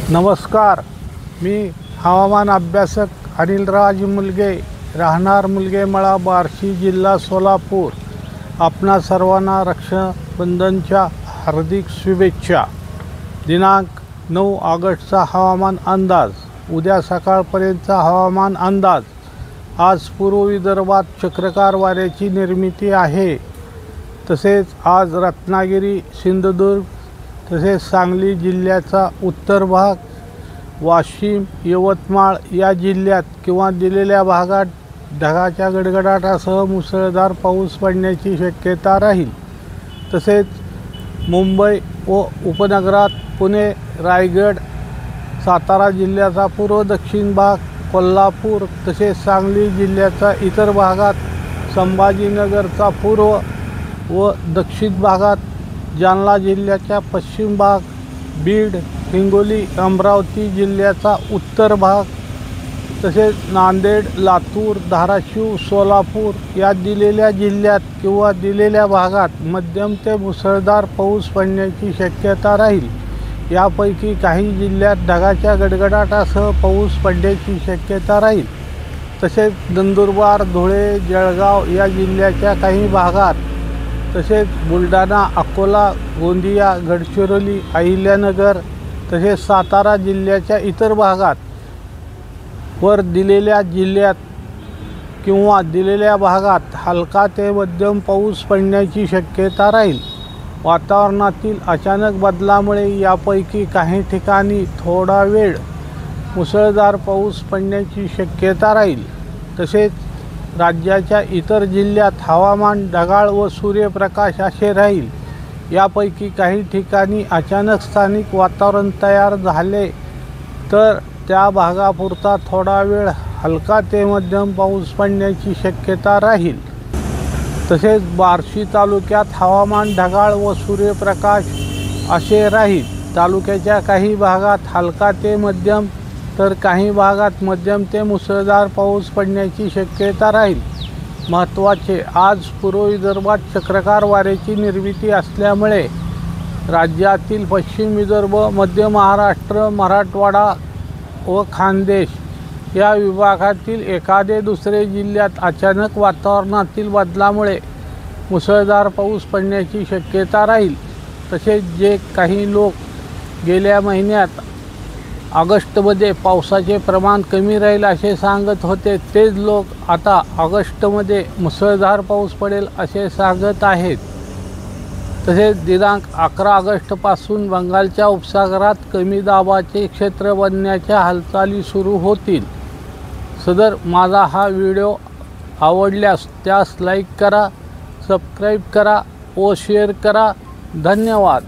नमस्कार, मी हवामान अभ्यासक अनिलराज मुलगे, राहणार मुलगेमळा, बार्शी, जिल्हा सोलापूर. आपणा सर्वांना रक्षाबंधनच्या हार्दिक शुभेच्छा. दिनांक 9 ऑगस्टचा हवामान अंदाज. उद्या सकाळपर्यंतचा हवामान अंदाज. आज पूर्व विदर्भात चक्रकार वाऱ्याची निर्मिती आहे. तसेच आज रत्नागिरी, सिंधुदुर्ग तसेच सांगली जिल्ह्याचा उत्तर भाग, वाशिम, यवतमाळ या जिल्ह्यात किंवा दिलेल्या भागात ढगाच्या गडगडाटासह मुसळधार पाऊस पडण्याची शक्यता राहील. तसेच मुंबई व उपनगरात पुणे, रायगड, सातारा जिल्ह्याचा पूर्व दक्षिण भाग, कोल्हापूर तसेच सांगली जिल्ह्याचा इतर भागात, संभाजीनगरचा पूर्व व दक्षिण भागात, जालना जिल्ह्याच्या पश्चिम भाग, बीड, हिंगोली, अमरावती जिल्ह्याचा उत्तर भाग तसेच नांदेड, लातूर, धाराशिव, सोलापूर या दिलेल्या जिल्ह्यात किंवा दिलेल्या भागात मध्यम ते मुसळधार पाऊस पडण्याची शक्यता राहील. यापैकी काही जिल्ह्यात ढगाच्या गडगडाटासह पाऊस पडण्याची शक्यता राहील. तसेच नंदुरबार, धुळे, जळगाव या जिल्ह्याच्या काही भागात, तसेच बुलढाणा, अकोला, गोंदिया, गडचिरोली, अहिल्यानगर तसेच सातारा जिल्ह्याच्या इतर भागात वर दिलेल्या जिल्ह्यात किंवा दिलेल्या भागात हलका ते मध्यम पाऊस पडण्याची शक्यता राहील. वातावरणातील अचानक बदलामुळे यापैकी काही ठिकाणी थोडा वेळ मुसळधार पाऊस पडण्याची शक्यता राहील. तसेच राज्याच्या इतर जिल्ह्यात हवामान ढगाळ व सूर्यप्रकाश असे राहील. यापैकी काही ठिकाणी अचानक स्थानिक वातावरण तयार झाले तर त्या भागापुरता थोडा वेळ हलका ते मध्यम पाऊस पडण्याची शक्यता राहील. तसेच बार्शी तालुक्यात हवामान ढगाळ व सूर्यप्रकाश असे राहील. तालुक्याच्या काही भागात हलका ते मध्यम तर काही भागात मध्यम ते मुसळधार पाऊस पडण्याची शक्यता राहील. महत्त्वाचे, आज पूर्व विदर्भात चक्रकार वाऱ्याची निर्मिती असल्यामुळे राज्यातील पश्चिम विदर्भ, मध्य महाराष्ट्र, मराठवाडा व खानदेश या विभागातील एखादे दुसरे जिल्ह्यात अचानक वातावरणातील बदलामुळे मुसळधार पाऊस पडण्याची शक्यता राहील. तसेच जे काही लोक गेल्या महिन्यात ऑगस्टमध्ये पावसाचे प्रमाण कमी राहील असे सांगत होते, तेच लोक आता ऑगस्टमध्ये मुसळधार पाऊस पडेल असे सांगत आहेत. तसेच दिनांक 11 ऑगस्टपासून बंगालच्या उपसागरात कमी दाबाचे क्षेत्र बनण्याच्या हालचाली सुरू होतील. सदर माझा हा व्हिडिओ आवडल्यास त्यास लाईक करा, सबस्क्राईब करा व शेअर करा. धन्यवाद.